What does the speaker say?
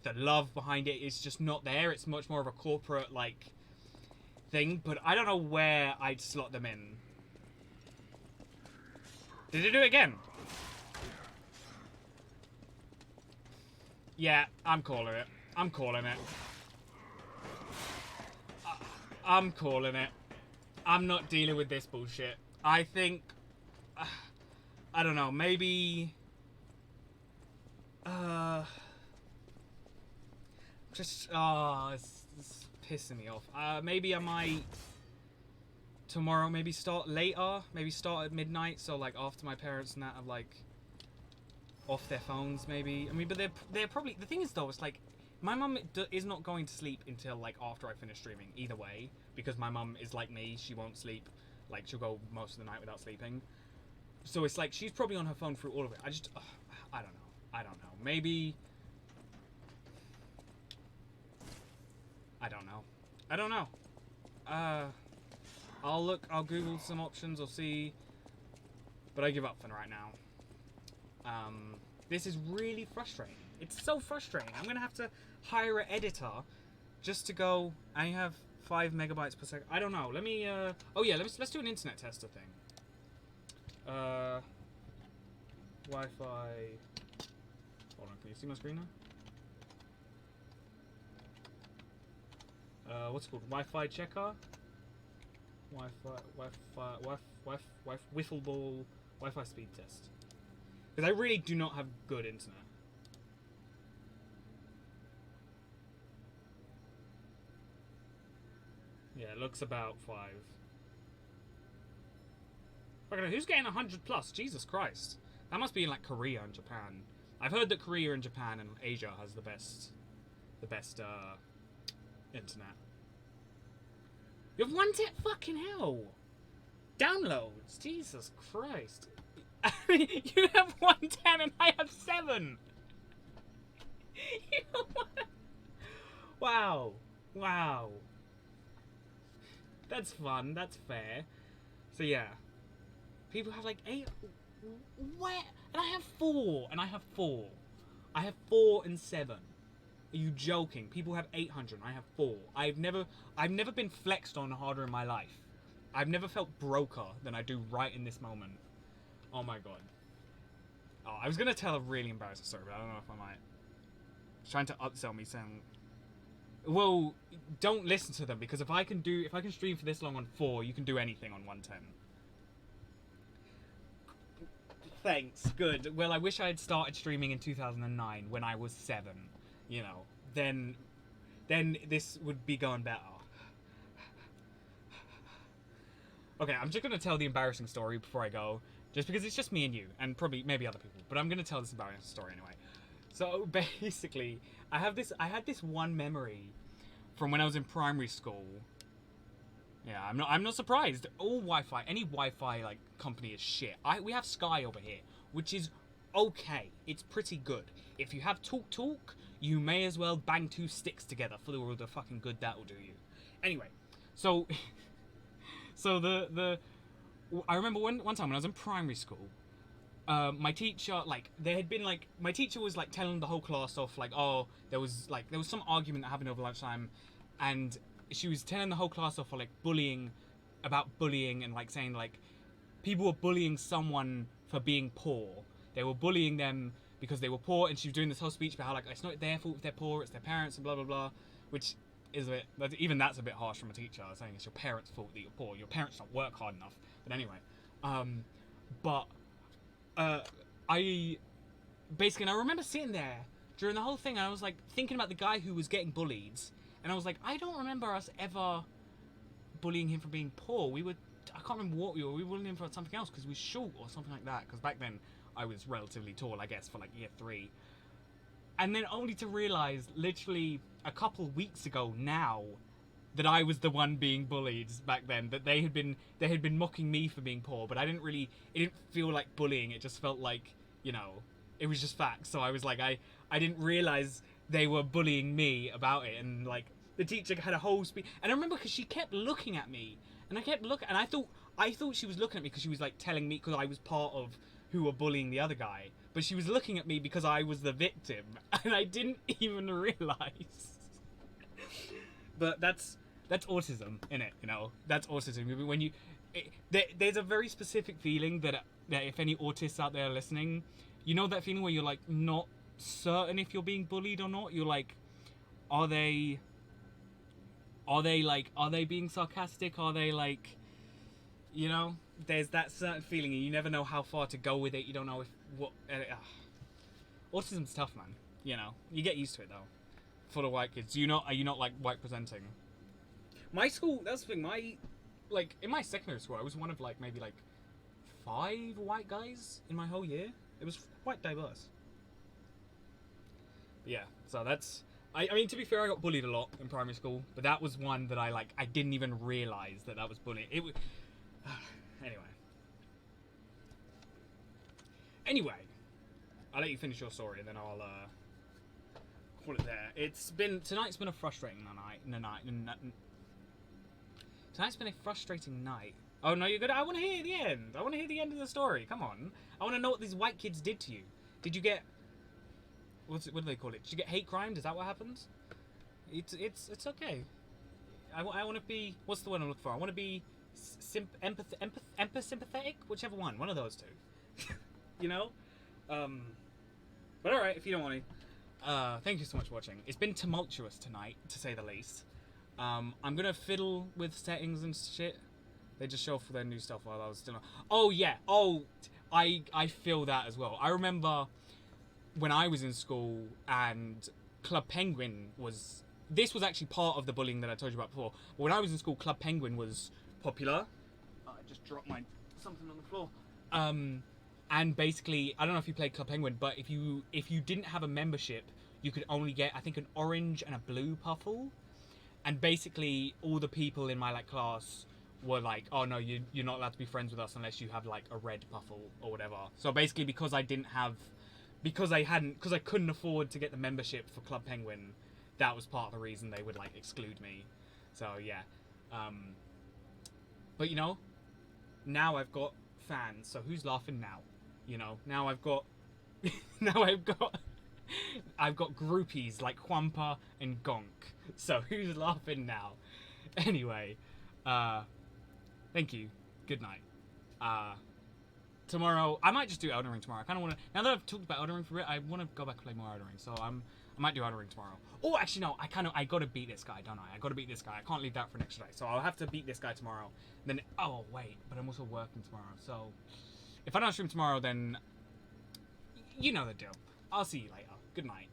the love behind it is just not there. It's much more of a corporate like thing. But I don't know where I'd slot them in. Did it do it again? Yeah, I'm calling it. I'm calling it. I'm calling it. I'm not dealing with this bullshit. I think... I don't know, maybe... Just... Oh, it's pissing me off. Maybe I might... Tomorrow, maybe start later. Maybe start at midnight, so like after my parents and that have like... off their phones, maybe. I mean, but they're probably... The thing is, though, it's like... My mum is not going to sleep until like after I finish streaming, either way. Because my mum is like me, she won't sleep. Like, she'll go most of the night without sleeping. So it's like, she's probably on her phone through all of it. I don't know. I don't know. Maybe... I don't know. I don't know. I'll Google some options, I'll see. But I give up for right now. This is really frustrating. It's so frustrating. I'm gonna have to hire an editor just to go. I have 5 megabytes per second. I don't know. Let me. Oh yeah. Let's do an internet tester thing. Wi-Fi. Hold on. Can you see my screen now? What's it called? Wi-Fi checker. Wiffle ball. Wi-Fi speed test. Because I really do not have good internet. Yeah, it looks about 5. Okay, who's getting 100 plus? Jesus Christ. That must be in like Korea and Japan. I've heard that Korea and Japan and Asia has the best internet. You have 1 tip? Fucking hell. Downloads. Jesus Christ. You have 110 and I have 7. You know what? Wow. Wow. That's fun. That's fair. So yeah. People have like 8. Where? And I have 4. And I have 4. I have 4 and 7. Are you joking? People have 800 and I have 4. I've never been flexed on harder in my life. I've never felt broker than I do right in this moment. Oh my god. Oh, I was gonna tell a really embarrassing story, but I don't know if I might. He's trying to upsell me saying, well, don't listen to them, because if I can stream for this long on 4, you can do anything on 110. Thanks, good. Well, I wish I had started streaming in 2009 when I was 7. You know, then this would be going better. Okay, I'm just gonna tell the embarrassing story before I go, just because it's just me and you, and probably maybe other people. But I'm gonna tell this embarrassing story anyway. So basically, I had this one memory from when I was in primary school. Yeah, I'm not surprised. All Wi-Fi, any Wi-Fi like company is shit. We have Sky over here, which is okay. It's pretty good. If you have Talk, you may as well bang 2 sticks together for all the fucking good that'll do you. Anyway, so I remember one time when I was in primary school, my teacher, like, my teacher was like telling the whole class off, like, oh, there was some argument that happened over lunchtime, and she was telling the whole class off for like bullying and like saying like people were bullying someone for being poor. They were bullying them because they were poor, and she was doing this whole speech about how like it's not their fault if they're poor, it's their parents and blah blah blah, which is a bit, even that's a bit harsh from a teacher, saying it's your parents' fault that you're poor. Your parents don't work hard enough. But anyway, I basically, and I remember sitting there during the whole thing, and I was like thinking about the guy who was getting bullied, and I was like, I don't remember us ever bullying him for being poor. I can't remember what we were bullying him for something else because he was short or something like that. Because back then I was relatively tall, I guess, for like year 3. And then only to realise, literally a couple weeks ago now, that I was the one being bullied back then. That they had been mocking me for being poor, but it didn't feel like bullying. It just felt like, you know, it was just facts. So I was like, I didn't realise they were bullying me about it. And like the teacher had a whole speech, and I remember because she kept looking at me, and I kept looking, and I thought she was looking at me because she was like telling me, because I was part of who were bullying the other guy. but she was looking at me because I was the victim, and I didn't even realize. But that's autism, innit? You know, that's autism. When you, there's a very specific feeling that if any autists out there are listening, you know that feeling where you're like not certain if you're being bullied or not. You're like, are they being sarcastic? Are they like, you know? There's that certain feeling, and you never know how far to go with it. You don't know if what. Autism's tough, man. You know, you get used to it though. For the white kids, are you not like white presenting? My school, that's the thing. Like in my secondary school, I was one of like maybe like 5 white guys in my whole year. It was quite diverse. But yeah, so that's. I mean, to be fair, I got bullied a lot in primary school, but that was one that I didn't even realize that was bullying. It was. Anyway, I'll let you finish your story and then I'll call it there. Tonight's been a frustrating night. Tonight's been a frustrating night. Oh no, you're good. I want to hear the end. I want to hear the end of the story. Come on. I want to know what these white kids did to you. Did you get what do they call it? Did you get hate crimed? Is that what happens? It's okay. I want to be, what's the word I'm looking for? I want to be sympathetic, whichever one of those two. You know? But alright, if you don't want to. Thank you so much for watching. It's been tumultuous tonight, to say the least. I'm gonna fiddle with settings and shit. They just show off for their new stuff while I was still on. Oh yeah, I feel that as well. I remember when I was in school and Club Penguin was... This was actually part of the bullying that I told you about before. But when I was in school, Club Penguin was popular. I just dropped something on the floor. And basically, I don't know if you played Club Penguin, but if you didn't have a membership, you could only get, I think, an orange and a blue puffle. And basically, all the people in my class were like, oh no, you're not allowed to be friends with us unless you have a red puffle or whatever. So basically, because I couldn't afford to get the membership for Club Penguin, that was part of the reason they would exclude me. So yeah. But you know, now I've got fans, so who's laughing now? You know, now I've got I've got groupies like Whampa and Gonk. So who's laughing now? Anyway, thank you. Good night. Tomorrow, I might just do Elden Ring tomorrow. I kind of want to, now that I've talked about Elden Ring for a bit, I want to go back and play more Elden Ring. So I might do Elden Ring tomorrow. Oh, actually no, I got to beat this guy, don't I? I got to beat this guy. I can't leave that for next day. So I'll have to beat this guy tomorrow. Then, oh wait, but I'm also working tomorrow. So if I don't stream tomorrow, then you know the deal. I'll see you later. Good night.